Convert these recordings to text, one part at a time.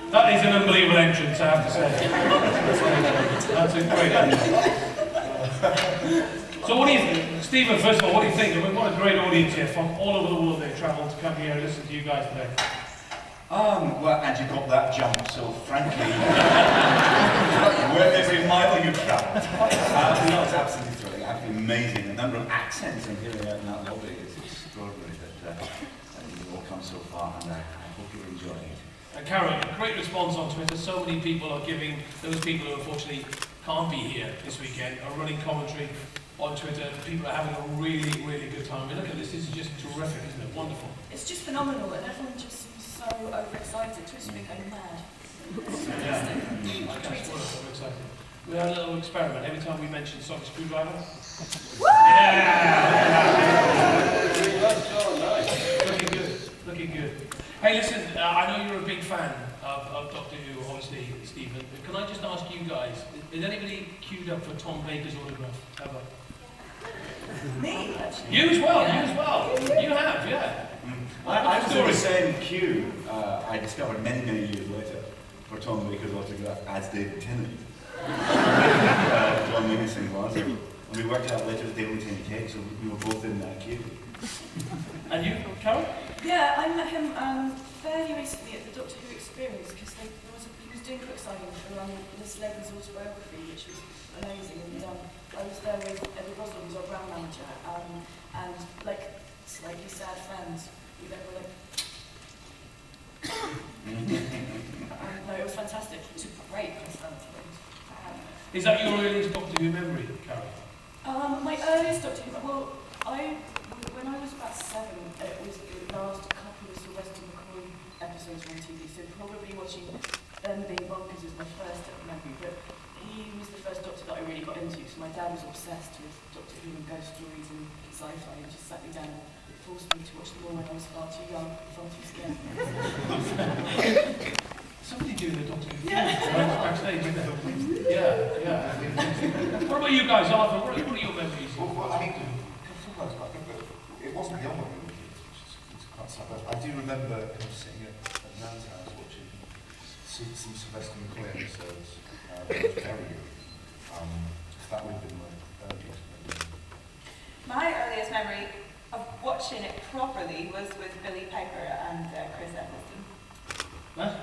That is an unbelievable entrance, I have to say. That's a great entrance. So what do you think, Stephen, first of all, what do you think? I mean, what a great audience here from all over the world. They've travelled to come here and listen to you guys today. Well, and you got that jump, so frankly, worth every mile you've travelled. No, it's absolutely thrilling, absolutely amazing. The number of accents I'm hearing out in that lobby is extraordinary that you've all come so far, and I hope you're enjoying it. Karen, a great response on Twitter. So many people are giving, those people who unfortunately can't be here this weekend are running commentary on Twitter. People are having a really, really good time. I mean, look at this is just terrific, isn't it? Wonderful. It's just phenomenal, and everyone just seems so overexcited. Twitter's been going mad. Yeah, that's wonderful, exciting. We had a little experiment. Every time we mentioned Sonic Screwdriver. Woo! Yeah! Looking good, looking good. Hey, listen, I know you're a big fan of Doctor Who, obviously, Stephen. But can I just ask you guys, is anybody queued up for Tom Baker's autograph ever? Me, actually. You as well, you as well. You have, yeah. I was in the same queue, I discovered many, many years later, for Tom Baker's autograph as David Tennant. John Minison was, and we worked out later as David Tennant, so we were both in that queue. And you, Carol? Yeah, I met him fairly recently at the Doctor Who Experience, because he was doing quick signing for Liz Sladen's autobiography, which was amazing. And I was there with Eddie Brosnan, who's our brand manager, and like slightly sad friends, we then were like, no, it was fantastic. It was a great personality. Is that your earliest Doctor Who memory, Carol? My earliest Doctor Who, well, when I was about 7, it was the last couple of Sylvester McCoy episodes on TV, so probably watching Being Bonkers is my first memory, but he was the first Doctor that I really got into, so my dad was obsessed with Doctor Who and ghost stories and sci-fi, and just sat me down and forced me to watch them all when I was far too young, far too scared. Somebody doing the Doctor Who backstage, isn't it? Yeah. What about you guys, Arthur? What are your memories? Well, I think it wasn't the only movie, which is quite sad. I do remember kind of sitting at Nan's house watching some Sylvester McCoy episodes. It was very good. That would have been my earliest memory. My earliest memory of watching it properly was with Billy Piper and Chris Eccleston. Huh?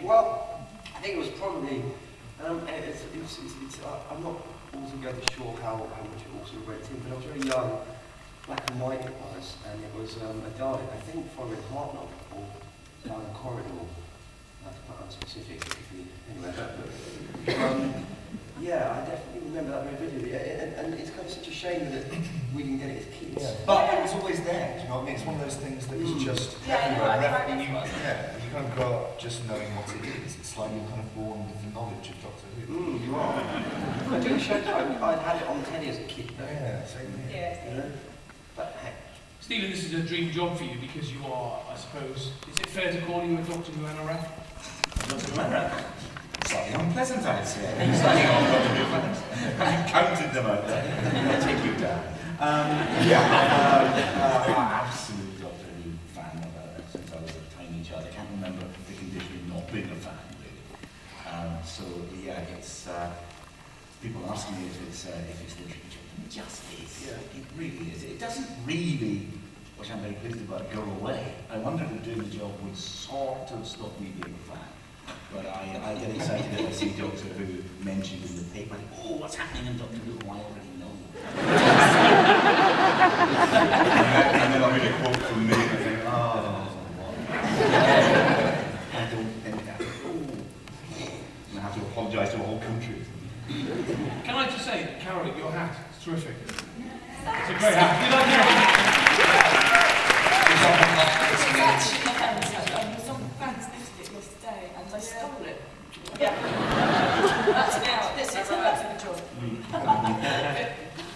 Well, I think it was probably, I'm not altogether sure how much it also went in, but I was very young, black and white it was, and it was a Dalek, I think following Heart Knock or down the corridor. That's quite unspecific, anyway. Yeah, I definitely remember that very vividly, and it's kind of such a shame that we didn't get it as kids. Yeah. But it was always there, do you know what I mean? It's one of those things that is just everywhere. You kind of grow up just knowing what it is. It's like you're kind of born with the knowledge of Doctor Who. You are. I do show I'd had it on telly as a kid though. Yeah, same here. Yeah. You know? But hey. Stephen, this is a dream job for you because you are, I suppose, is it fair to call you a Doctor Who anorak? Doctor Who anorak? Slightly unpleasant, I'd say. Slightly on Doctor Who fans. I've counted them out there. I'll take you down. I'm absolute Doctor Who fan since I was a tiny child. I can't remember the condition of not being a fan, really. So, yeah, it's... people ask me if it's the dream job. It just is. Yeah. It really is. It doesn't really, which I'm very pleased about, go away. I wonder if doing the job would sort of stop me being a fan. But I get excited if I see Doctor Who mentioned in the paper. Oh, what's happening in Doctor Who? Oh, I already know. and then I'll read a quote from me and I think, oh, what? I don't think that. And I have to apologise to a whole country. Can I just say, Carol, your hat is terrific. It's a great hat. You like your hat? Some fans listed it yesterday and they stole it. Yeah. That's out. This is a job.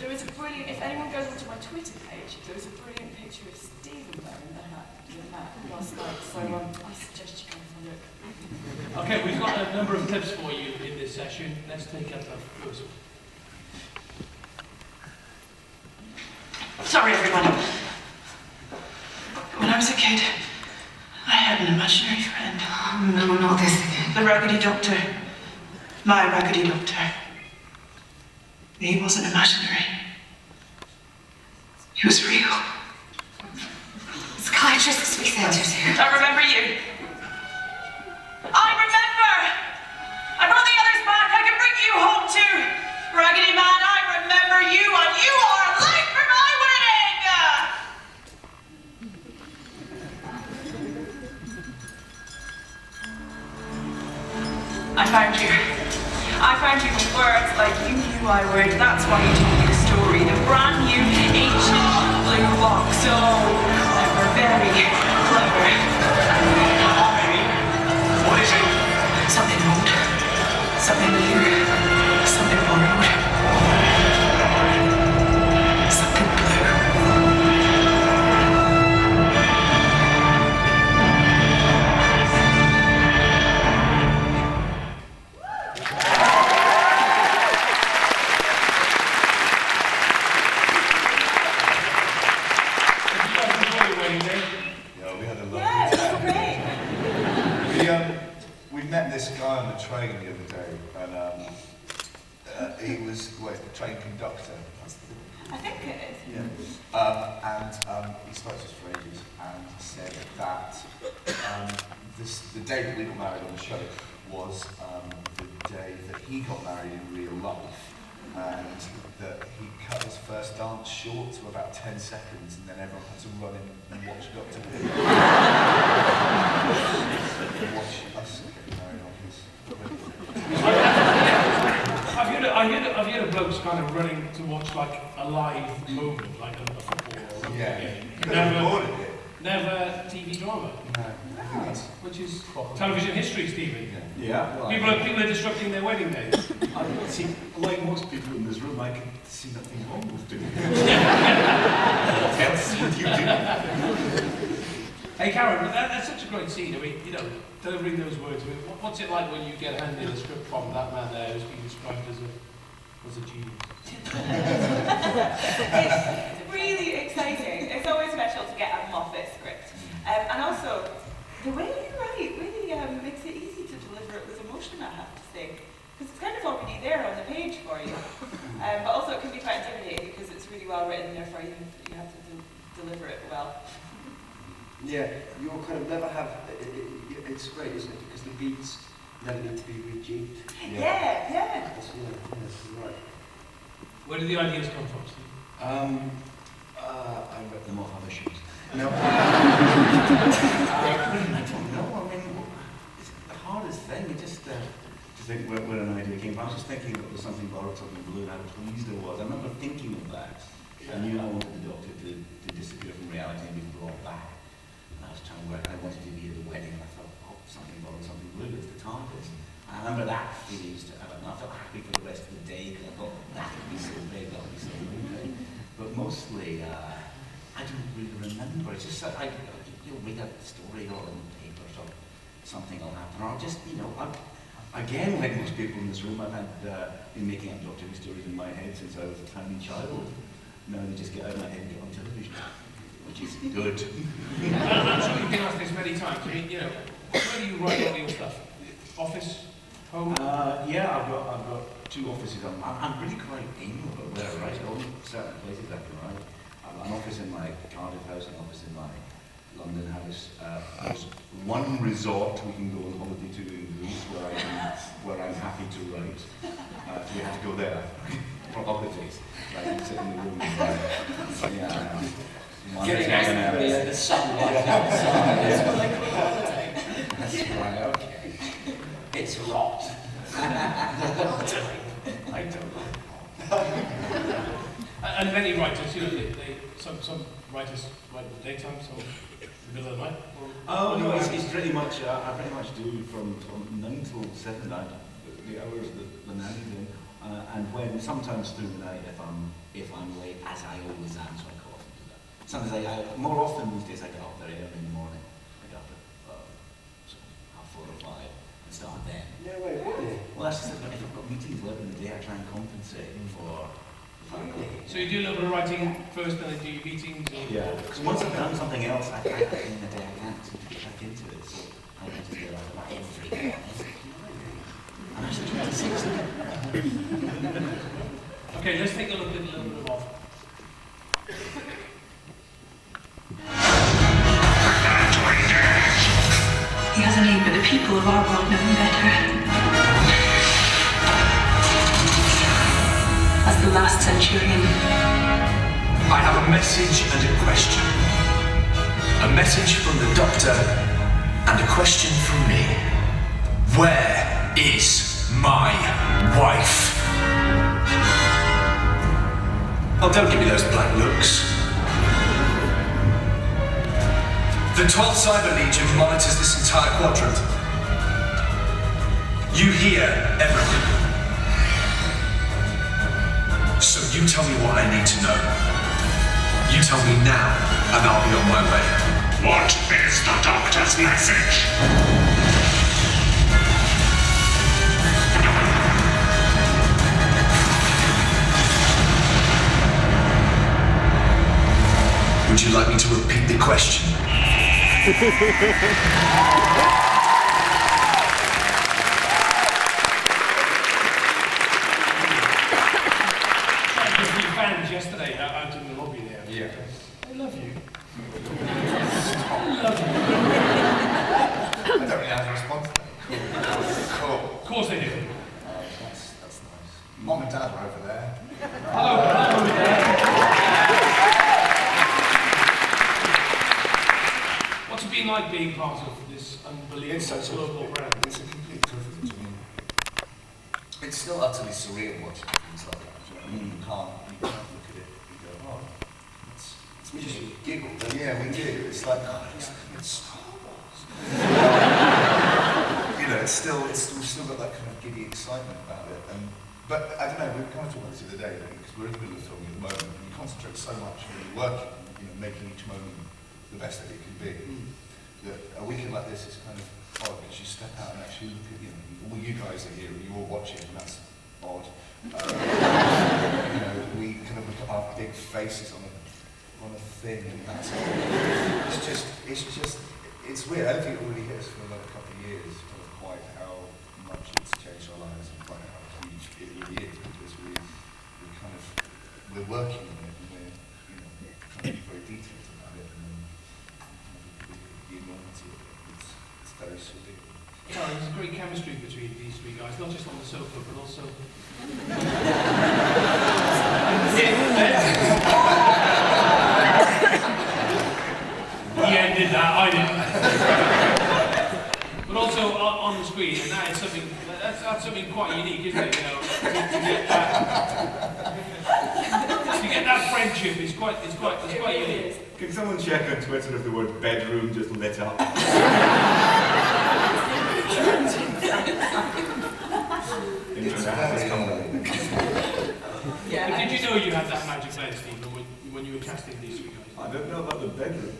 There is a brilliant, if anyone goes onto my Twitter page, there is a brilliant picture of Stephen wearing the hat last night. So I suggest you go and look. Okay, we've got a number of clips for you in this session. Let's take up the first one. Sorry, everyone. When I was a kid, I had an imaginary friend. Oh, no, not this again. The Raggedy Doctor. My Raggedy Doctor. He wasn't imaginary. He was real. Psychiatrists we sent you to. I remember you. I remember! I brought the others back. I can bring you home too. Raggedy Man, I remember you, and you are late for my wedding! I found you. I found you with words like you knew I would. That's why you told me the story. The brand new ancient blue box. So clever, very clever. What is it? Something old, something new, something borrowed, something blue. Yeah, we had a lovely Yeah, it was great. We met this guy on the train the other day, and he was the train conductor. I think it is. Yeah. He spoke to us for ages and said that the day that we got married on the show was the day that he got married in real life, and that he cut his first dance short to about 10 seconds, and then everyone had to run in and watch Dr. Who. Watch us get married on his. I've heard of blokes kind of running to watch like a live movement, like a football or a rugby game. Never TV drama. No. Which is television history, Stephen. Yeah. Well, People are disrupting their wedding days. I see, like most people in this room, I can see nothing wrong with doing it. Else would you do? Hey Karen, that's such a great scene. I mean, you know, delivering those words. I mean, what's it like when you get handed a script from that man there who's been described as a genius? It's really exciting. It's always special to get a Moffat script. And also, the way you write really makes it easy to deliver it with emotion, I have to say. Because it's kind of already there on the page for you. But also it can be quite intimidating because it's really well written, therefore you have to deliver it well. Yeah, you'll kind of never have, it's great, isn't it? Because the beats never need to be rejigged. Yeah. Yes, you're right. Where do the ideas come from, Steve? I ripped them off other shows. No. I don't know. I mean, it's the hardest thing. You just to think where an idea came from. I was just thinking it was something borrowed, something blue, and how pleased I was. I remember thinking of that. I knew I wanted the Doctor to disappear from reality and be brought back. And I was trying to work. I wanted to be at the wedding, and I thought, oh, something borrowed, something blue. It's the TARDIS. I remember that feeling used to have it, and I felt happy for the rest of the day because I thought that would be so big, that would be so moving. But mostly, I don't really remember. It's just that you'll read a story or in the papers or something will happen, or I'll just, again, like most people in this room, I've been making up Doctor Who stories in my head since I was a tiny child. Now they just get out of my head and get on television, which is good. I'm sure you've been asked this many times. I mean, where do you write all your stuff? Office? Home? Yeah, I've got two offices. I'm really quite anal about where I write. All certain places I can write. I've got an office in my Cardiff house, an office in my London house. There's one resort we can go on holiday to in Greece where I'm happy to write. So we have to go there for holidays. I can sit in the room and write. Yeah. Getting out in the sunlight outside. That's what I call holiday. That's right, okay. It's hot. I don't know. And many writers, you know, some writers write in the daytime, some in the middle of the night. Oh no, it's pretty much. I pretty much do from 9 till 7. The hours that the nanny's in, and when sometimes through the night if I'm late, as I always am, so I go off and do that. Sometimes more often these days I get up very early in the morning. I get up at 4 or 5 and start then. No way, really? Well, that's just if I've got meetings later in the day, I try and compensate for. So you do a little bit of writing first, and then do your meetings? Or Yeah, because once I've done something else, I can't, at the end of the day, I can't seem to get back into it, so I have to do that about every day. I'm actually trying to say something. Okay, let's take a look at a little bit of off. He has a name, but the people of our world know him better. As the last centurion. I have a message and a question. A message from the doctor and a question from me. Where is my wife? Oh, don't give me those black looks. The 12th Cyber Legion monitors this entire quadrant. You hear everything. So you tell me what I need to know. You tell me now, and I'll be on my way. What is the doctor's message? Would you like me to repeat the question? Fans yesterday out in the lobby there. Yeah. I love you. I don't really have a response to that. Cool. Of course they do. That's nice. Mom and Dad are over there. Hello. What's it been like being part of this unbelievable It's such a global brand? It's a complete privilege. I mean, it's still utterly surreal watching things like that. I mean, you can't look at it and go, oh, we just giggle. Yeah, we do. It's like, oh, it's Star Wars. You know, we've still got that kind of giddy excitement about it. But I don't know, we were kind of talking about this the other day, because we're in the middle of filming at the moment, and we concentrate so much on working, making each moment the best that it can be. That a weekend like this is kind of odd, because you step out and actually look at, all you guys are here, and you're all watching, and that's odd. We kind of look at our big faces on a thing, and that's it's weird. I don't think it will really hit us for another couple of years, kind of quite how much it's changed our lives and quite how huge it really is, because we're working on it, and we're trying to be very detailed about it, and then the enormity of it, it's very surreal. Yeah, there's a great chemistry between these three guys, not just on the sofa, but also... He ended that, I didn't. But also on the screen, and that's something quite unique, isn't it? To get that friendship is quite unique. Can someone check on Twitter if the word bedroom just lit up? Yeah. But did you know you had that magic lens, Stephen, when you were casting these three guys? I don't know about the bedroom.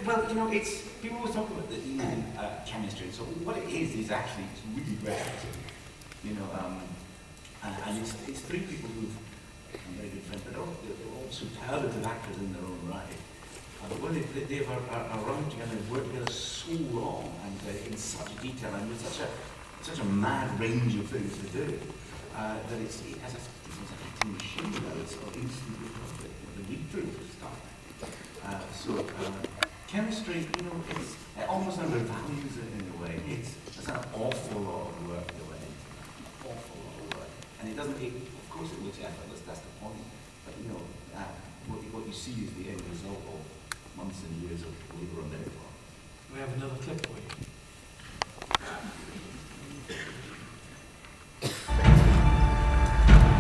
Well, it's people always talk about the chemistry. So what it is actually it's really great. And it's three people who've become very good friends, but they're all superlative actors in their own right. But when they've around together and worked together so long and in such detail and with such a mad range of things to do, that it has a acting machine that it's instantly perfect. The read-through stuff. Chemistry, it's almost undervalues it in a way. It's an awful lot of work that went into it. Awful lot of work. And it doesn't take Of course it looks effortless, that's the point. But you know, what you see is the end result of months and years of labour on their part. We have another clip for you.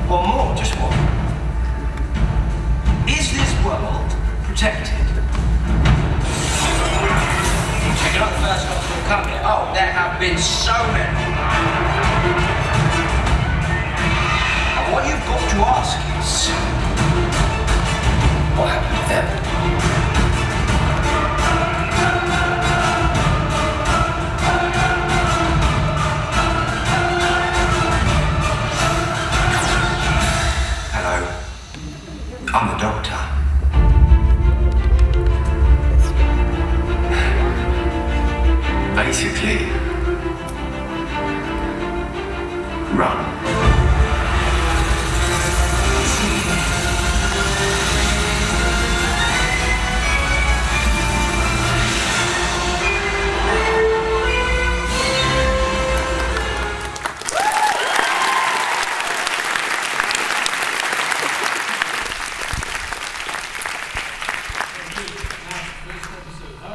One more, just one. Is this world protected? You're not the first one to come here. Oh, there have been so many. And what you've got to ask is, what happened to them? Hello, I'm the doctor. Basically, run.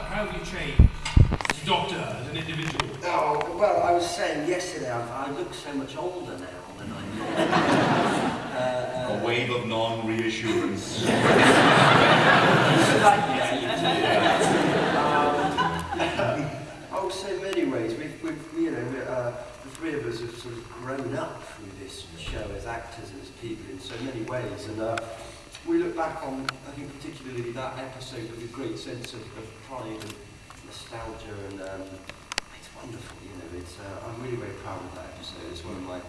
How have you changed as a doctor, as an individual? Oh, well, I was saying yesterday, I look so much older now than I did. A wave of non-reassurance. Oh, so many ways. We've you know, the three of us have sort of grown up through this show as actors and as people in so many ways. And we look back on, I think, particularly that episode with a great sense of pride and nostalgia, and it's wonderful. You know, it's I'm really very proud of that episode. It's one of my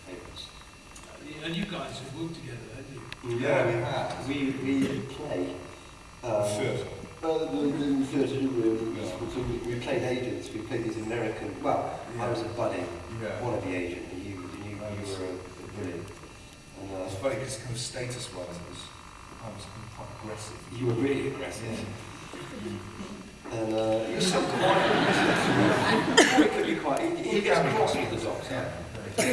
favourites. And you guys have worked together, haven't you? Yeah, we have. We play. In the theatre room, so we played agents. We played these American. Well, I was a budding wannabe agent, and you were a brilliant. And, It's funny because kind of status-wise, I was quite aggressive. you were really aggressive. And you're so quiet. It could be quite. He gets cross with the doctor. But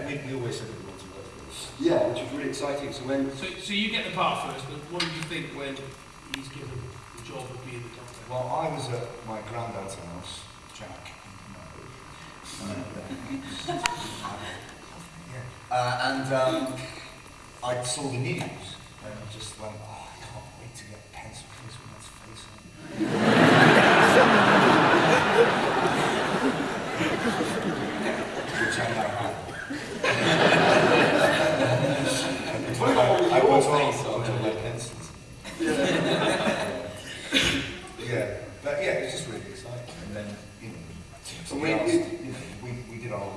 we always said that we wanted to work for us. Yeah, which was really exciting. So when So you get the part first, but what did you think when he's given the job of being the doctor? Well, I was at my granddad's house, Jack. And I saw the news and I just went, oh, I can't wait to get pencil for this man's face on. Which I now have. I was on my pencils. Yeah, but yeah, it was just really exciting. And then, you know, we did our.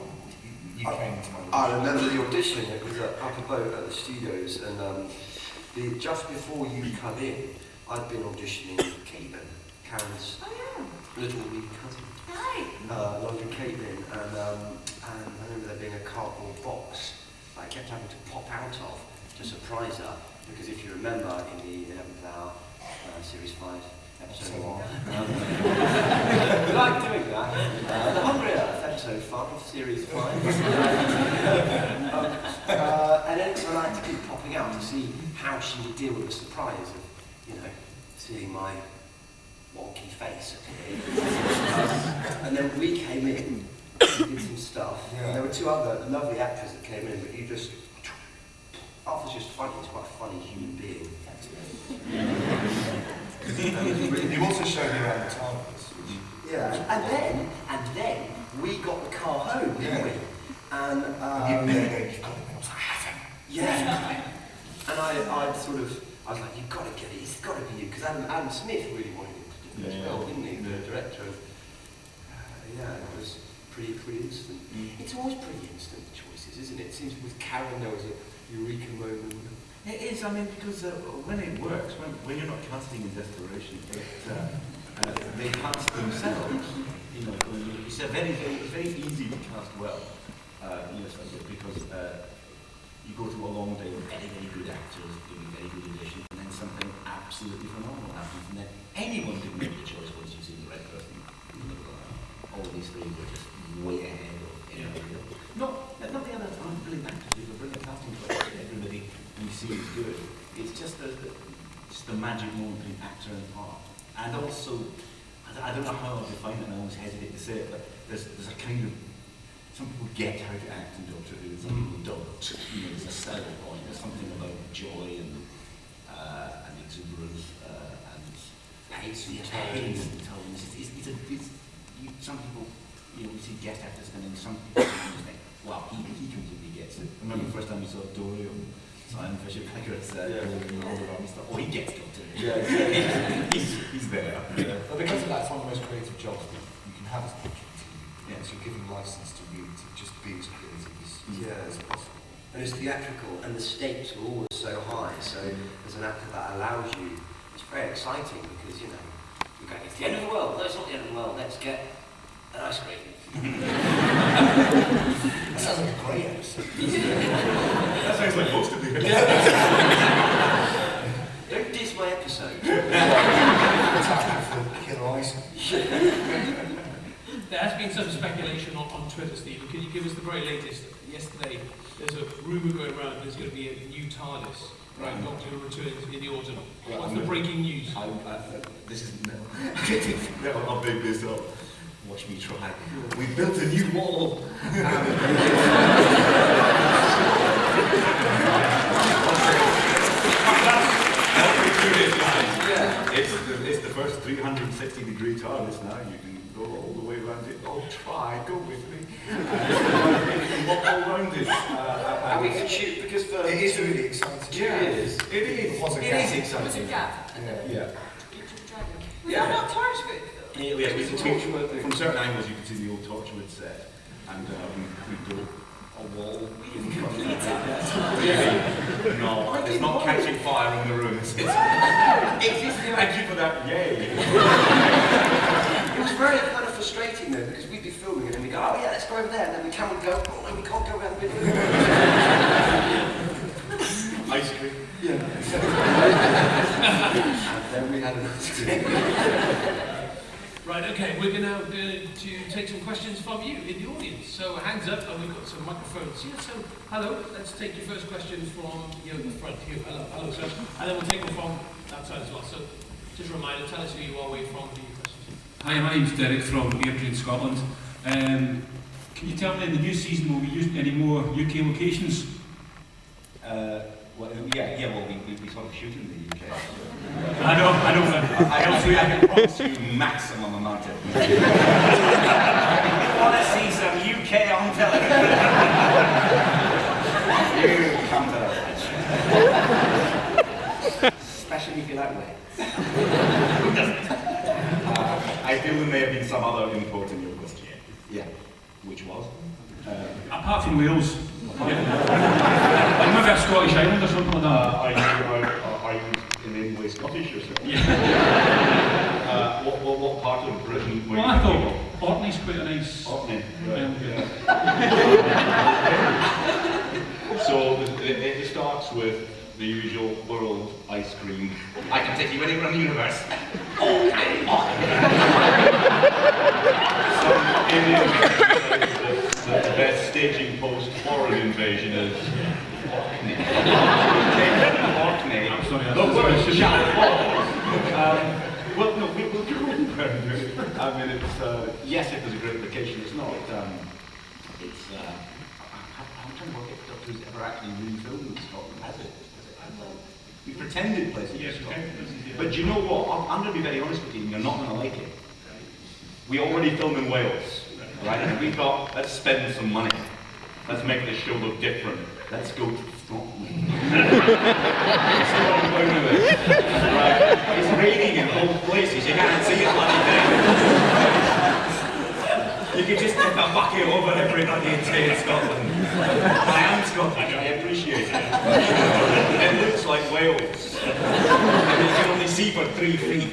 You came into my room. I remember the audition. It was up above at the studios, and just before you come in, I'd been auditioning Karen's little wee cousin. London Caitlin, and I remember there being a cardboard box that I kept having to pop out of to surprise her, because if you remember in the 11th hour, series 5, episode 1, we like doing that. The Hungry Earth, episode 5, series 5. And then so I had to keep popping out to see how she would deal with the surprise of, you know, seeing my wonky face. And then we came in, we did some stuff, and there were two other lovely actors that came in, but you just, Arthur's just funny, he's quite a funny human being. You also showed me around the TARDIS. Yeah, and then we got the car home, didn't we? And you've got it, I was like, I haven't. Yeah. And I was like, you've got to get it, it's got to be you, because Adam Smith really wanted him to do it as well, didn't he? The director of, it was pretty instant. It's always pretty instant, the choices, isn't it? It seems with Karen there was a eureka moment. It is, I mean, because when it works, when you're not casting in desperation, they cast themselves. You know, it's very easy to cast well. Because you go through a long day of very, very good actors doing very good auditions, and then something absolutely phenomenal happens, and then anyone can make the choice once you see the right person. You know, all these three were just way ahead of anybody else. Not the other just a magic moment between actor and part. And also, I don't know how I define it, and I always hesitate to say it, but there's a kind of, some people get how to act in Doctor Who, some people don't. You know, there's a style point, there's something about joy and exuberance and pace and tone. Some people, you know, we see guest actors, and then some people just think, wow, he completely gets it. I remember the first time we saw Dory on Simon Fisher Pegger's oh, he gets Doctor Who. Yeah. he's there. Yeah. But because of that, it's one of the most creative jobs that you can have as an actor. Yeah, so you're given license to just be as creative as possible. And it's theatrical, and the stakes are always so high. So as an actor, that allows you. It's very exciting because you're going, it's the end of the world. No, it's not the end of the world. Let's get an ice cream. That sounds like a great episode. That sounds like most of the Don't diss my episode. Killer ice. There has been some speculation on Twitter, Stephen. Can you give us the very latest? Yesterday, there's a rumour going around there's going to be a new TARDIS. Right, Doctor Who returns in the autumn. What's the breaking news? This is I'll big this up. Watch me try. We built a new wall. It's the first 360-degree TARDIS now. You can go all the way around it. Oh, try, go with me. You can walk all around it. And we can shoot because for it is really exciting. Yeah, it is. It is exciting. Was it Gap? Yeah. Was that not Torchwood? Yeah, from certain angles you can see the old Torchwood set, and we built a wall in front of that. No, it's not catching fire in the rooms. Thank you for that, yay! It was very kind of frustrating though, because we'd be filming and then we go, oh yeah, let's go over there, and then the camera would go, oh no, we can't go around the middle. Ice cream. Yeah. And then we had an ice cream. Right, okay, we're going to take some questions from you in the audience. So hands up, and we've got some microphones here. So, hello, let's take your first question from you in the front. You, hello, sir. And then we'll take them from that side as well. So, just a reminder, tell us who you are, where you're from, who your questions. Hi, my name's Derek from Airdrie in Scotland. Can you tell me in the new season will we use any more UK locations? Well, we sort of shoot in the UK. I know. I can promise you maximum amount of. You want to see some UK on television? You come to the especially if you like Wales. Who doesn't? I feel there may have been some other import in your question. Yeah. Which was? Apart from Wales. Like maybe a Scottish island or something like that. Are you in any way Scottish yourself? Yeah. What part of Britain were Well, I thought Orkney's quite a nice Orkney, island. right, yeah. So it starts with the usual world ice cream. I can take you anywhere in the universe. Okay. The best staging post for an invasion is Orkney. Orkney. I'm sorry, The world shall fall. Well, no, we'll go there. I mean, it's yes, it was a great vacation. It's not. I'm trying to work if Doctor Who's ever actually really filmed in Scotland, has it? We pretended places in Scotland. But do you know what? I'm going to be very honest with you, and you're not going to like it. We already film in Wales, right? And we thought, let's spend some money. Let's make this show look different. Let's go to Scotland. That's what I'm going with it. Right? It's raining in both places. You can't see it bloody thing. You can just take a bucket over everybody and say it's Scotland. I am Scottish, I appreciate it. It looks like Wales. And you can only see for 3 feet.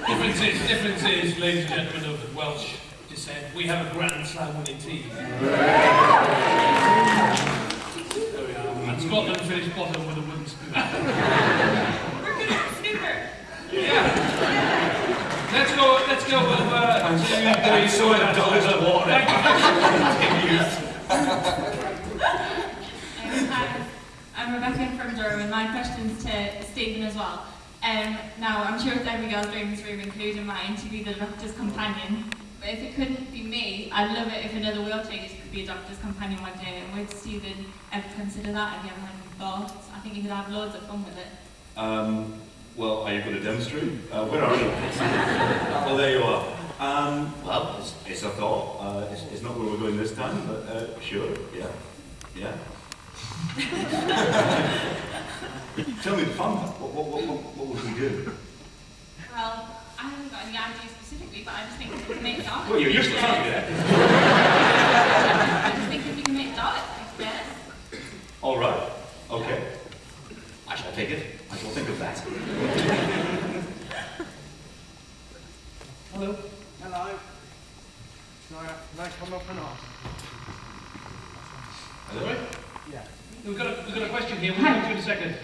Differences, ladies and gentlemen of Welsh descent, we have a Grand Slam winning team. There we are. And Scotland finished bottom with a wooden spoon. We're good at snooker. Yeah. Let's go over to the soil of dollars of water. Hi, I'm Rebecca from Durham, and my question's to Stephen as well. Now, I'm sure it's every girl's dream in this room, including mine, to be the doctor's companion. But if it couldn't be me, I'd love it if another wheelchair user could be a doctor's companion one day. And would Stephen ever consider that? Have you ever had any thoughts? I think you could have loads of fun with it. Well, are you going to demonstrate? Where are you? Well, there you are. Well, it's a thought. It's not where we're going this time, but sure, yeah. Yeah. Tell me the fun. What would we do? Well, I haven't got any ideas specifically, but I just think if we can make it art. Well, you're used to telling me that. I just think if we can make it art, it's better. All right. Okay. I shall take it. I shall think of that. Hello. Hello. Can I come up or not? Hello? Yeah. We've got a question here. We'll come to you in a second.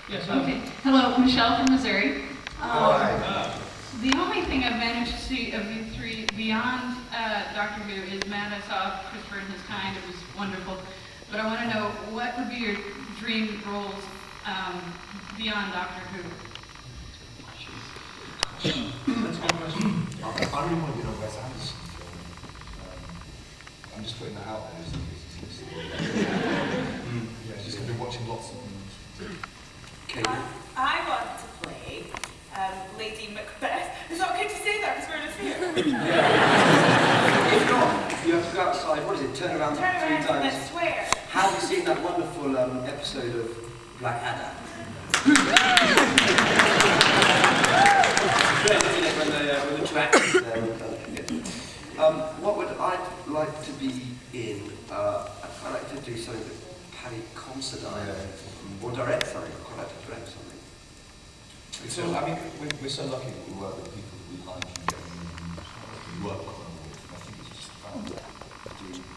Yes, hello. Okay. Hello, Michelle from Missouri. Hi. The only thing I've managed to see of you three beyond Doctor Who is Matt. I saw Christopher and his kind. It was wonderful. But I want to know, what would be your dream roles beyond Doctor Who? That's a good question. I really want to be on Wes Anderson film. I'm just putting that out there. Yeah, just going to be watching lots of them. I want to play Lady Macbeth. Is that okay to say that because we're in a theatre? If not, you have to go outside, what is it, turn around Turn three around and times. then swear. Have you seen that wonderful episode of Blackadder? When the two actors there were kind of what would I like to be in? I'd like to do something that Paddy Considine or direct something. I'd quite like to direct something. So, I mean, we're so lucky that we work with people that we like and get them and work on them with. I think it's just about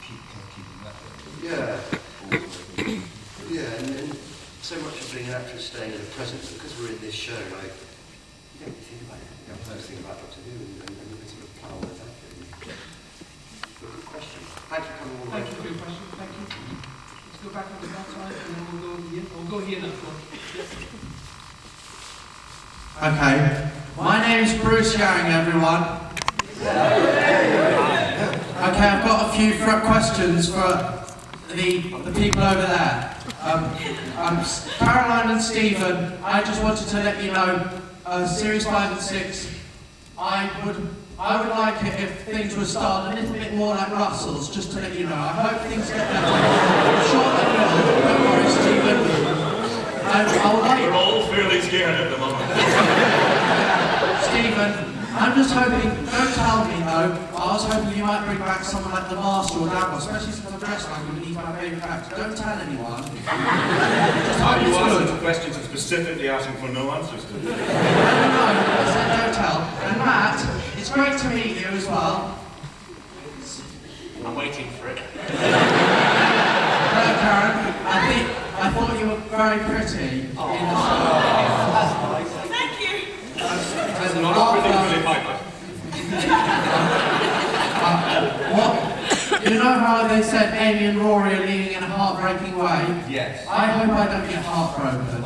keeping that going. Yeah. Yeah, and so much of being an actor is staying in the present, but because we're in this show, like, you don't think about it. You don't think about what to do, and you can sort of plan on that. Good question. Thank you for coming all the way. Thank you for your question. Thank you. Let's go back on the back side and then we'll go here. We'll go here now. Yes. Okay. My name's Bruce Young, everyone. Okay, I've got a few questions for the people over there. Caroline and Stephen, I just wanted to let you know, Series 5 and 6, I would like it if things were started a little bit more like Russell's, just to let you know. I hope things get better. I'm sure they will. Don't worry, Stephen. We're all fairly scared at the moment. Stephen, I'm just hoping, don't tell me though, I was hoping you might bring back someone like the Master or Dabble, especially since I'm dressed like him and he's my favourite actor. Don't tell anyone. Just hope You it's answered good. the questions and specifically asking for no answers to them. No, I said don't tell. And Matt, it's great to meet you as well. I'm waiting for it. Hello Karen, I thought you were very pretty. That's nice. Thank you. That's not particularly Piper. You know how they said Amy and Rory are leaving in a heartbreaking way? Yes. I hope I don't get heartbroken.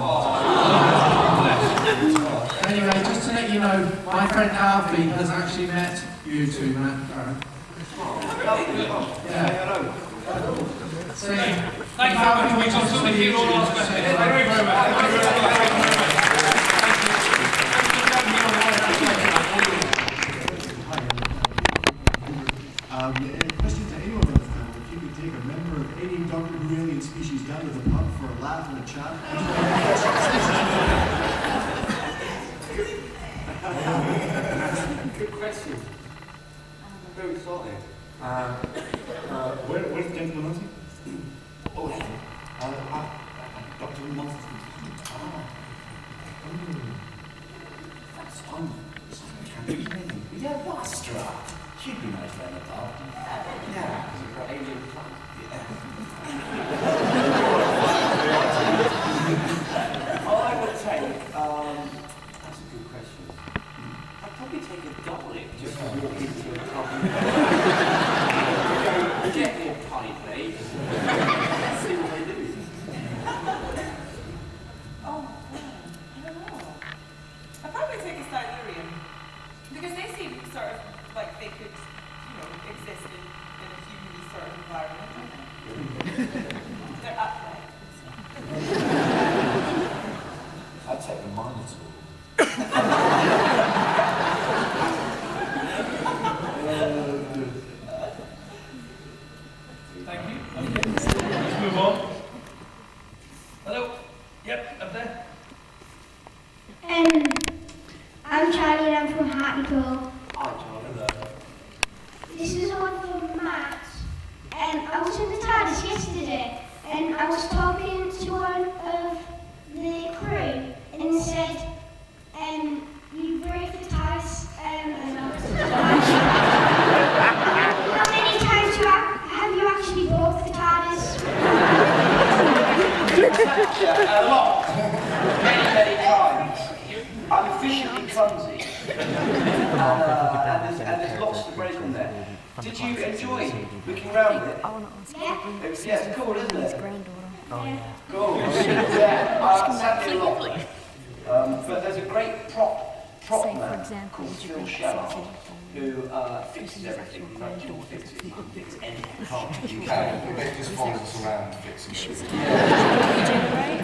Anyway, just to let you know, my friend Alfie has actually met you two, Matt and Karen. Yeah. See, Thank you very much. We got something here all last question. Thank you very Question to anyone in the family: if you could take a member of any Doctor Who alien species down to the pub for a laugh and a chat. Good question. Very exciting. Where's the gentleman answer? Oh, Dr. Monson. That's fun. Yeah, Bastra. She'd be my friend at all. Yeah. Alien planet. I would take, that's a good question. I'd probably take a Dalek just to walk into a pub. Get me a pint, please. See what they do. Oh, A lot. Many times. I'm efficiently clumsy. And there's lots to break on there. Did you enjoy looking around it? Yeah, it's cool, isn't it? Cool. Yeah, sadly a lot. But there's a great prop man called Phil Shellard who fixes everything. You don't talk fixes, you can fix anything, can't you? You can, they just follow us around fixing it.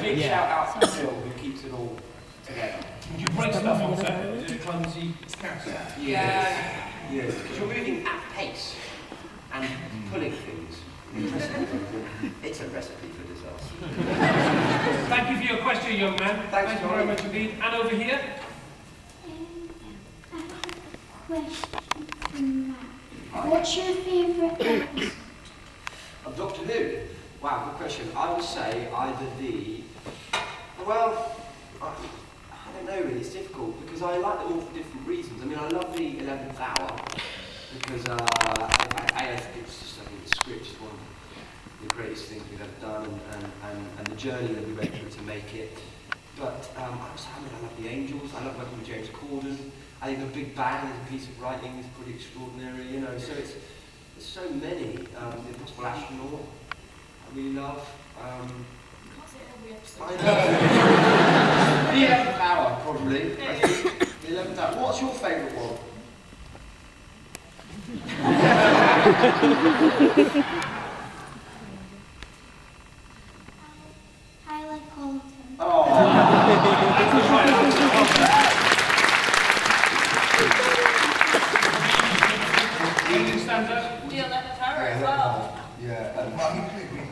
Big shout out to Phil who keeps it all together. Would you break stuff on set? Is it a clumsy character? Yeah. Yes, because you're moving at pace and pulling things. It's a recipe for disaster. Thank you for your question, young man. Thank you very much indeed. And over here? What's your favourite episode? Of Doctor Who? Wow, good question. I would say either the... Well, I don't know really, it's difficult because I like them all for different reasons. I mean, I love the 11th hour because I think it's just, I think the script is one of the greatest things we've ever done and the journey that we went through to make it. But I love The Angels, I love working with James Corden. I think The Big Bang as a piece of writing is pretty extraordinary, you know, so there's so many. The Impossible Astronaut, I really love. I know. The 11th hour, probably. I think. The 11th hour. What's your favourite one? I like all of them. The 11th hour as well. Yeah,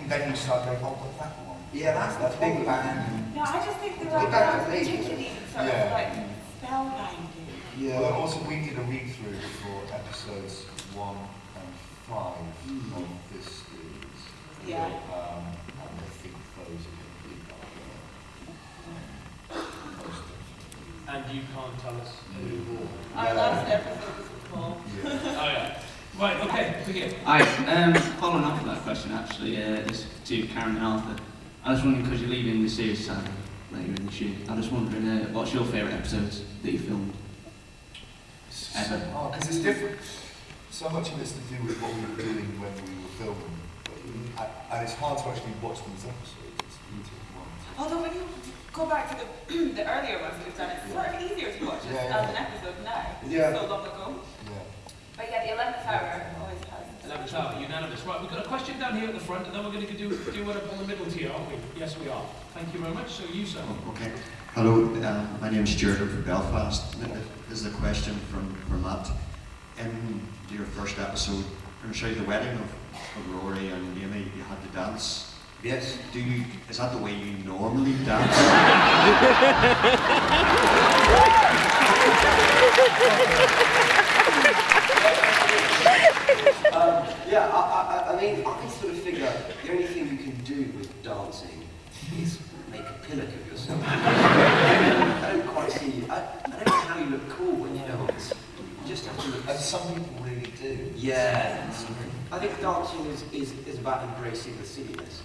then you start going, oh, what's that one? Yeah, that's the Big Bang. No, I just think the Big last Bang hour is amazing. particularly sort of like spellbinding. Yeah. Well, also we did a read-through for episodes 1 and 5 of this series. Yeah. And I think those are going to be And you can't tell us who. Our last episode was with Paul. Oh yeah. Right, okay, so here. Hi, following up on that question actually, this to Karen and Arthur. I was wondering, because you're leaving the series sadly later in this year, I was wondering what's your favourite episodes that you filmed ever? Because it's different. So much of it's to do with what we were doing when we were filming. And it's hard to actually watch these episodes. It's easy to watch. Although when you go back to the earlier ones we've done, it's sort of easier to watch it as an episode now. Yeah. So long ago. Yeah. But yeah, the 11th hour always has. 11th hour, unanimous. Right, we've got a question down here at the front, and then we're going to do one up in the middle here, aren't we? Yes, we are. Thank you very much. So you, sir. Okay. Hello, my name is Stuart. I'm from Belfast. This is a question from Matt. In your first episode, I'm sure the wedding of Rory and Amy, you had to dance. Yes. Is that the way you normally dance? I mean, I sort of figure the only thing you can do with dancing is make a pillock of yourself. I don't quite see you. I don't know how you look cool when you dance. You just have to look. And some people really do. Yeah. I think dancing is about embracing the silliness.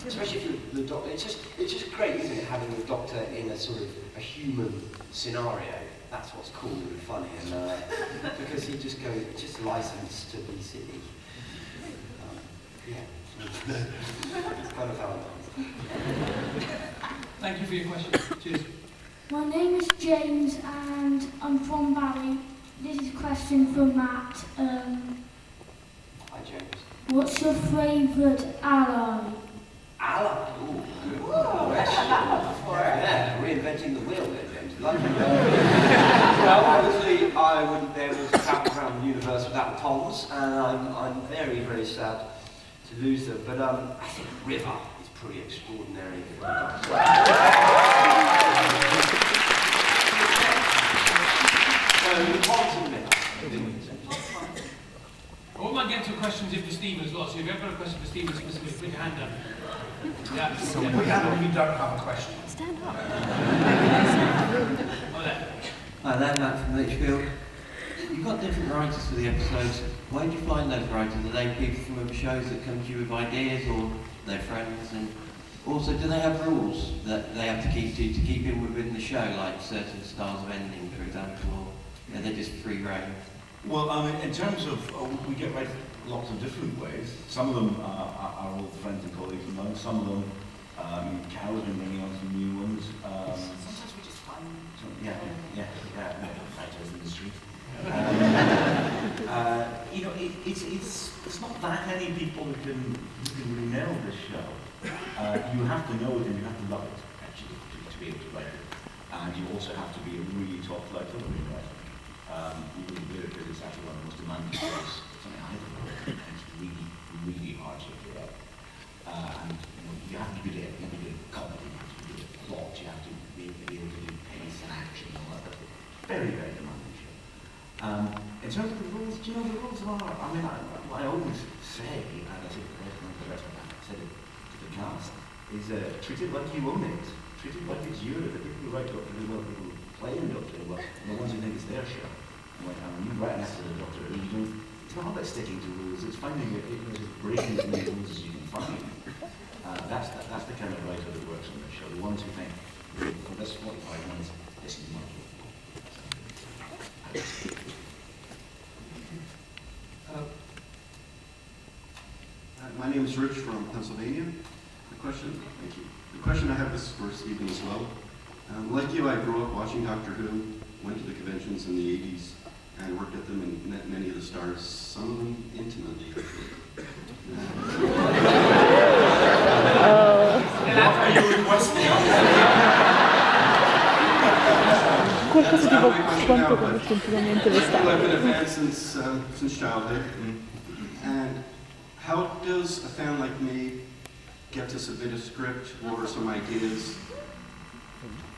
Especially if you're the Doctor. It's just great, isn't it, having the Doctor in a sort of a human scenario. That's what's cool and funny, and because he just goes, just licensed to be silly. Yeah. Kind of how I dance. Thank you for your question. Cheers. My name is James and I'm from Barry. This is a question from Matt. Hi James. What's your favourite ally? Ally? Ooh, good question. Yeah, reinventing the wheel there, James. Like well, obviously I wouldn't be able to travel around the universe without Toms, and I'm very, very sad to lose them. But I think River is pretty extraordinary. So, Toms and River. I wouldn't mind getting to questions in for Stephen as well, so if you have got a question for Stephen specifically, put your hand up. Yeah. Put your hand up if you don't have a question. Stand up. Hi there, Matt from Litchfield. You've got different writers for the episodes. Where do you find those writers? Are they people from other shows that come to you with ideas, or they're friends? And Also, do they have rules that they have to keep in within the show, like certain styles of ending, for example, or are they just free reign? Well, I mean, in terms of, we get right lots of different ways. Some of them are old friends and colleagues of mine. Some of them, Carol's been bringing on some new ones. Sometimes we just find fighters in the street. You know, it's not that many people who can really nail this show. You have to know it and you have to love it, actually, to be able to write it. And you also have to be a really top-flight television writer. You wouldn't do it because it's actually one of the most demanding jobs something I've ever worked on. It's really, really hard to do that. And you have to be good at it. You have to be good at comedy, you have to be good at plot, you have to be able to do pace and action and all that. Very, very demanding show. In terms of the rules, do you know the rules are, I mean, I always say, and I say the rest of that, I said it to the cast, is treat it like you own it. Treat it like it's yours. The people who write Doctor Who, well, people who play in Doctor Who, well, the ones who think it's their show. And when you write an episode of Doctor Who, it's not about sticking to rules, it's finding it, it's breaking as many rules as you can find. That's the kind of writer that works on the show. The ones who think, for this 45 minutes, this is my job. My name is Rich from Pennsylvania. Thank you. The question I have is for Stephen as well. Like you, I grew up watching Doctor Who, went to the conventions in the 80s, and worked at them and met many of the stars, some of them intimately. Are you requesting? Qualcosa di quanto conosci intimamente le star. I've been a fan since childhood. And how does a fan like me get to submit a script or some ideas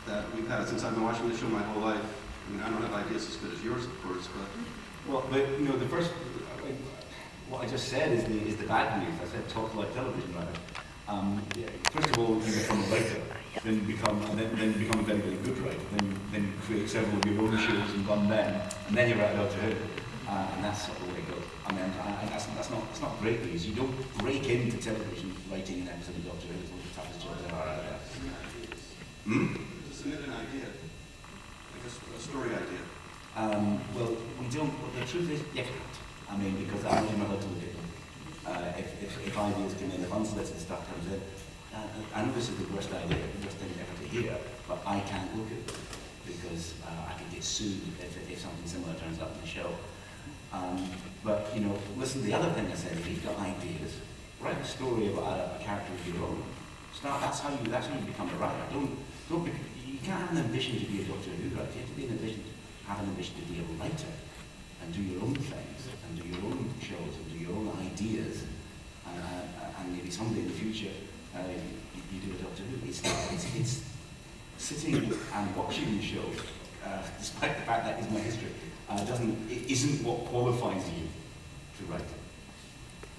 that we've had since I've been watching the show my whole life? I mean, I don't have ideas as good as yours, of course, but... Well, you know, the first, what I just said is the bad news. I said talk like television, rather. First of all, you become a writer, then become a very, very good writer, then create several of your own shows and run them, and then you write Doctor Who. And that's sort of the way it goes. I mean, that's not great news. You don't break into television writing an episode of Doctor Who. It's one of the toughest jobs ever out there. Just submit an idea, like a story idea. Well, we don't. Well, the truth is, you can't. I mean, because I'm not allowed to look at them. If ideas come in, if unsolicited stuff comes in, I know this is the worst idea, the worst thing ever to hear, but I can't look at them because I could get sued if something similar turns up in the show. But, you know, listen, the other thing I said, if you've got ideas, write a story about a character of your own. That's how you become a writer. You can't have an ambition to be a Doctor Who writer. You have to have an ambition to be a writer and do your own things and do your own shows and do your own ideas and maybe someday in the future you do a Doctor Who. It's sitting and watching the show, despite the fact that is my history, isn't what qualifies you to write.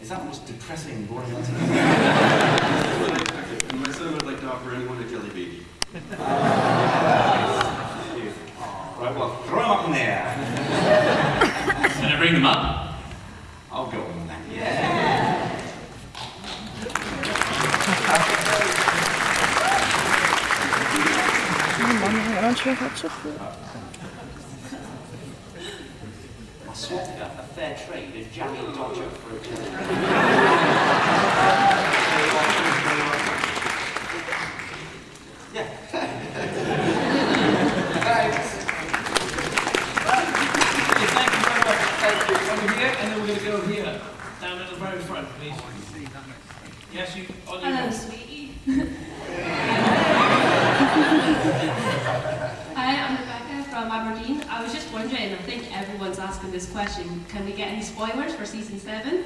Is that the most depressing, boring answer? And my son would like to offer anyone a jelly baby. Right, well, throw them up in the air. Can I bring them up? I'll go on that. Yeah. Non ce la faccio più. I swap a fair trade of Jammy and Dodger for a jelly. Yeah. Thanks. Thank you very much. Thank you. Over here, and then we're going to go here. Down at the very front, please. Yes, you. On your Hello, sweetie. Hi, I'm Rebecca from Aberdeen. I was just wondering, I think everyone's asking this question, can we get any spoilers for season 7?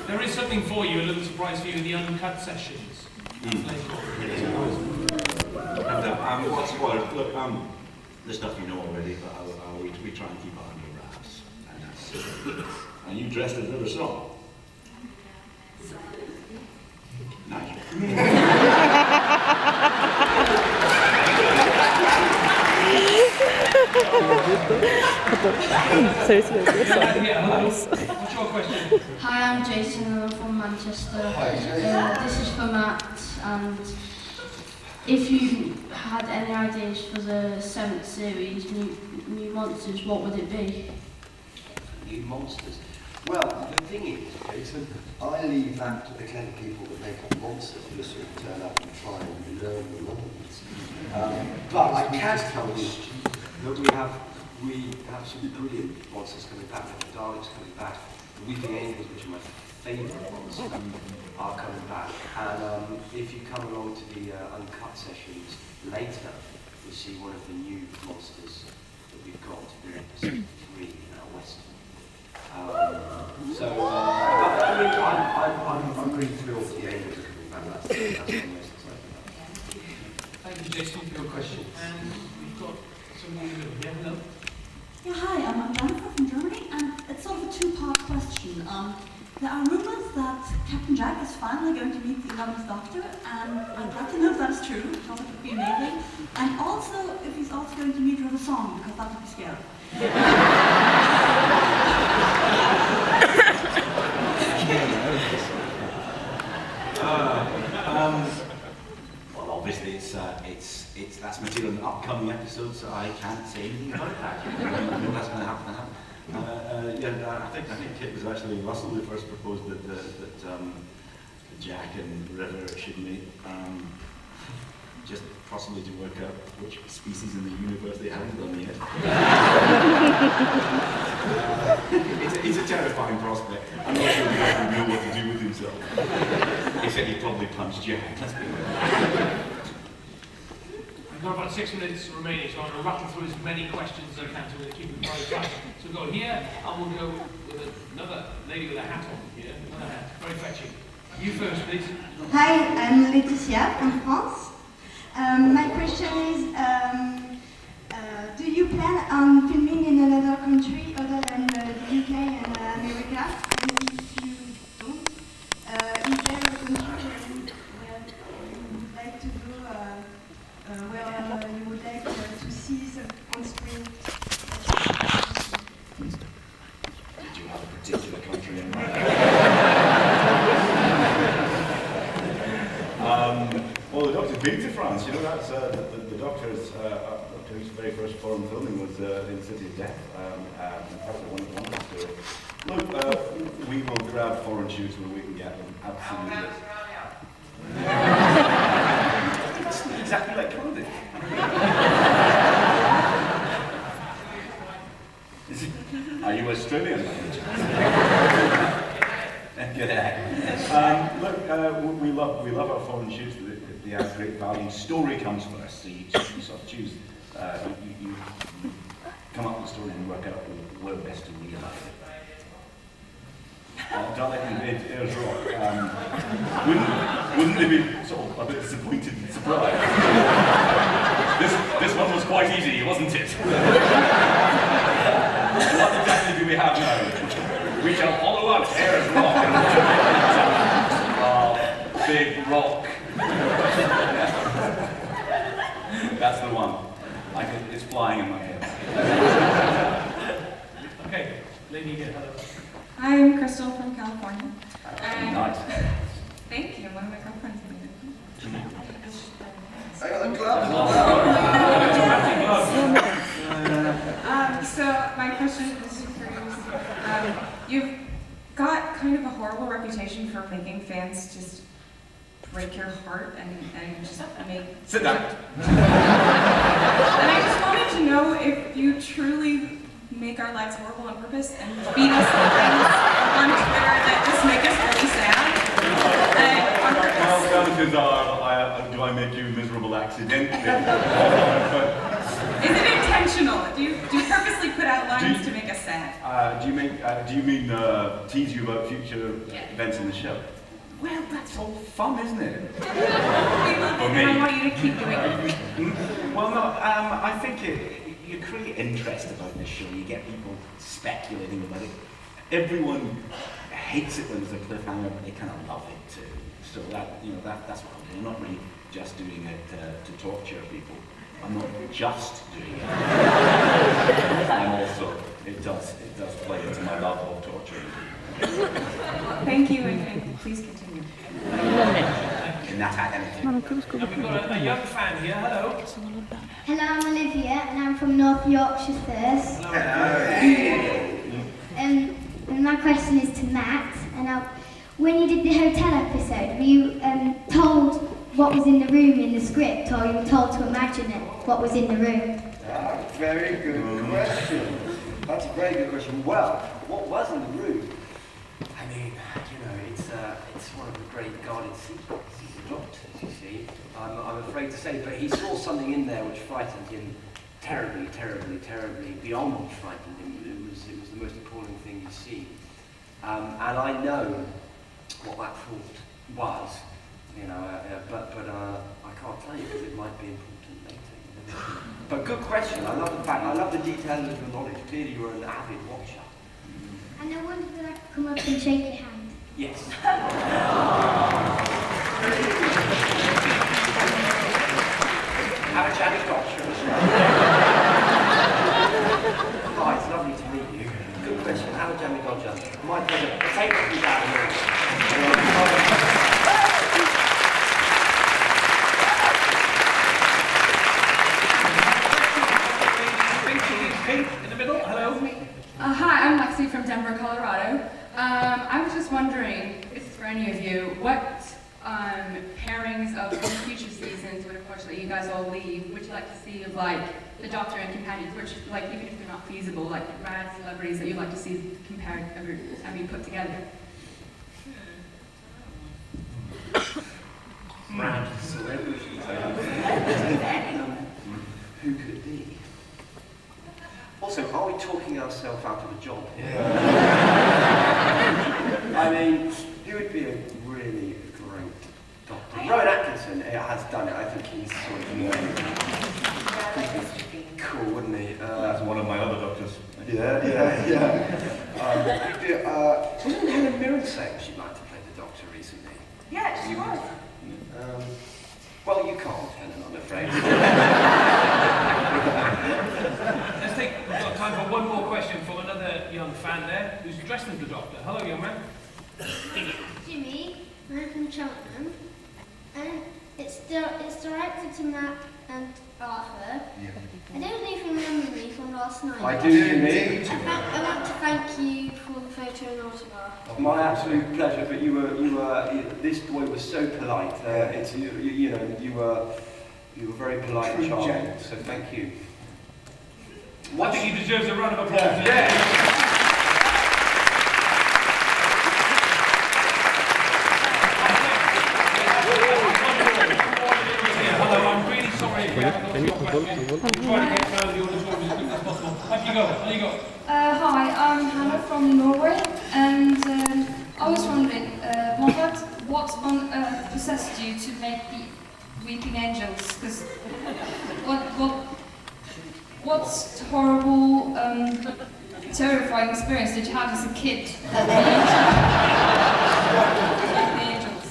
There is something for you, a little surprise for you in the uncut sessions. What's spoilers? Look, the stuff you know already, but we try and keep it under wraps. And you dressed as River Song. Nice. Seriously, it's Nice. What's your question? Hi, I'm Jason and I'm from Manchester. This is for Matt, and if you had any ideas for the 7th series, New Monsters, what would it be? New monsters. Well, the thing is, Jason, I leave that to the clever people that make up monsters who sort of turn up and try and learn the lines. But I can tell you that we have some brilliant monsters coming back. We have the Daleks coming back. The Weeping Angels, which are my favourite ones, are coming back. And if you come along to the uncut sessions later, you'll see one of the new monsters that we've got in episode 3 in our Western. I mean, I'm pretty thrilled the Angels are coming back. That's the most exciting. Thank you, Jason, for your question. And we've got somebody in the middle. Yeah, hello. Yeah, hi, I'm Jennifer from Germany, and it's sort of a two-part question. There are rumours that Captain Jack is finally going to meet the 11th Doctor, and I'd like to know if that is true, because it would be amazing. And also, if he's also going to meet River Song, because that would be scary. Well, obviously it's that's material in upcoming episodes, so I can't say anything about that. When that's going to happen. I think it was actually Russell who first proposed that Jack and River should meet, just possibly to work out which species in the universe they haven't done yet. It's a terrifying prospect. I'm not sure Jack would know what to do with himself. Except he'd probably punch Jack. Let's be honest. We've got about 6 minutes remaining, so I'm going to rattle through as many questions as I can to keep it very tight. So we'll go here, and we'll go with another lady with a hat on here. Another hat. Very fetching. You first, please. Hi, I'm Laetitia from France. My question is, do you plan on filming in another country other than the UK and America? And if you don't, is there a country where you would like to go, where you would like to see some on-screen? Did you have a particular country in mind? Well, the Doctor's been to France. You know, that's the Doctor's very first foreign filming was in the City of Death. Look, we will grab foreign shoots where we can get them. Absolutely. It's exactly like Cardiff. Are you Australian? Good. Look, we love our foreign shoots. They have great value. Story comes first, so you sort of choose. You come up with a story and work out where best to realise it. Dalek invades Ayers Rock. Wouldn't they be sort of a bit disappointed and surprised? This one was quite easy, wasn't it? What exactly do we have now? We shall hollow out Ayers Rock and big rock. That's the one. It's flying in my head. Okay, lady here, hello. Hi, I'm Crystal from California. Nice. Thank you. One of my girlfriends made it. I got the gloves. So my question is for you. You've got kind of a horrible reputation for making fans just break your heart and just make... Sit down. And I just wanted to know if you truly make our lives horrible on purpose and beat us on Twitter that just make us really sad. Well, chances are, do I make you miserable accidentally? Is it intentional? Do you purposely put out lines to make us sad? Do you mean tease you about future events in the show? Well, that's all fun, isn't it? We love it, and I want you to keep doing it. Well, no, I think you create interest about this show. You get people speculating about it. Everyone hates it when there's a cliffhanger, but they kind of love it too. So that's what I'm doing. I'm not really just doing it to torture people. I'm not just doing it. I'm also, it does play into my love of torturing. Thank you, and please continue. Can that add anything? And we've got a young fan here. Hello. Hello, I'm Olivia, and I'm from North Yorkshire first. And my question is to Matt. And when you did the hotel episode, were you told what was in the room in the script, or you were told to imagine it, what was in the room? Very good question. That's a very good question. Well, what was in the room? I mean, you know, it's one of the great guarded secrets of the Doctor's, you see. I'm afraid to say, but he saw something in there which frightened him terribly, terribly, terribly, beyond what frightened him. It was the most appalling thing he's seen. And I know what that thought was, you know, but I can't tell you because it might be important later. You know? But good question. I love the fact. I love the details of your knowledge. Clearly, you're an avid watcher. And I wondered if I could come up and shake your hand. Yes. Have a chat with Doctor. Hi, it's lovely to meet you. Good question. Have a jammy dodger. My pleasure. Take me down a minute. In the middle, hello. Hi, I'm Lexi from Denver, Colorado. I was just wondering, this is for any of you, what pairings of future seasons would, of course, let you guys all leave, would you like to see of, like, the Doctor and companions, which, like, even if they're not feasible, like, rad celebrities that you'd like to see compared, I mean, put together? Rad celebrities. Who could it be? Also, are we talking ourselves out of a job here? I mean, who would be a really great Doctor? Rowan Atkinson has done it. I think he's sort of cool, wouldn't he? That's one of my other Doctors. Yeah. Wasn't Helen Mirren saying she'd like to play the Doctor recently? Yeah, she was. Well, you can't, Helen, I'm afraid. Let's take, we've got time for one more question from another young fan there who's dressed as the Doctor. Hello, young man. Jimmy, I'm from Cheltenham, and it's directed to Matt and Arthur. I don't know if you remember me from last night. I do, Jimmy. I want to thank you for the photo and autograph. My absolute pleasure, but you were this boy was so polite. You were very polite and charming, so thank you. I think he deserves a round of applause. Yeah. Hello, I'm really sorry if we haven't got your question. We're trying to get around the audience as quickly as possible. Up you go. Hi, I'm Hannah from Norway, and I was wondering, Mohammed, what on earth possessed you to make the weeping angels? Because what horrible, terrifying experience did you have as a kid that made you weep the angels?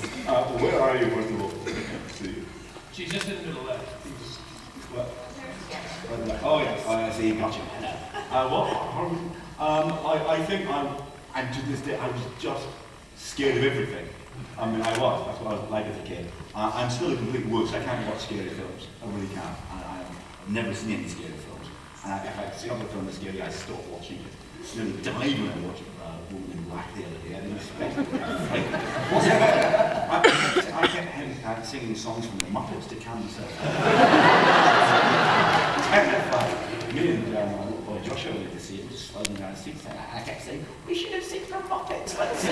Where are you, first of all? See you. She's just in the middle there. Oh, yes, I see, gotcha. I think and to this day, I was just scared of everything. I mean, that's what I was like as a kid. I'm still a complete wuss. I can't watch scary films. I really can't. I've never seen any scary films. And if I see other film that's scary, I stop watching it. I nearly died when I watched Woman in Black the other day. I didn't expect it. I kept singing songs from the Muppets to calm myself down. Me and my little boy Joshua went to see it, just sliding down the seats, and I kept saying, "We should have seen the Muppets." Let's see.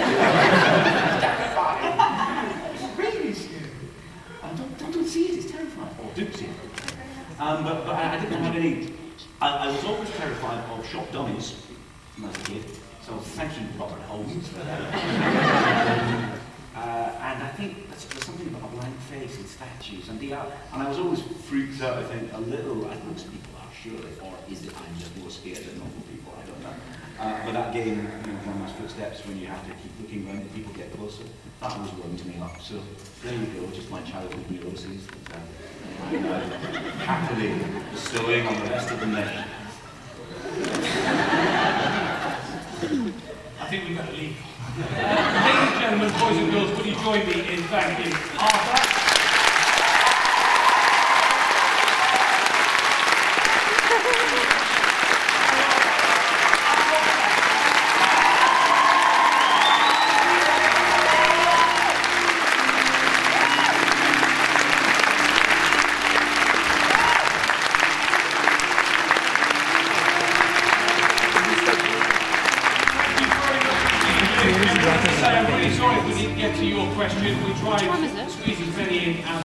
Terrifying. It's really scary. Don't see it. It's terrifying. Or do see it. But I didn't have any. I was always terrified of shop dummies when I was a kid. So thank you, Robert Holmes, for that. And I think there's something about a blank faced statues, and I was always freaked out. I think a little. I think most people are surely, or is it I'm just more scared than normal people? I don't know. But that game, one of those footsteps when you have to keep looking around and people get closer, that was wound me up. So there you go, just my childhood neuroses. I'm happily bestowing on the rest of the nation. I think we've got to leave. Ladies and gentlemen, boys and girls, will you join me in thanking Arthur? I'm really sorry if we didn't get to your question. We tried to squeeze as many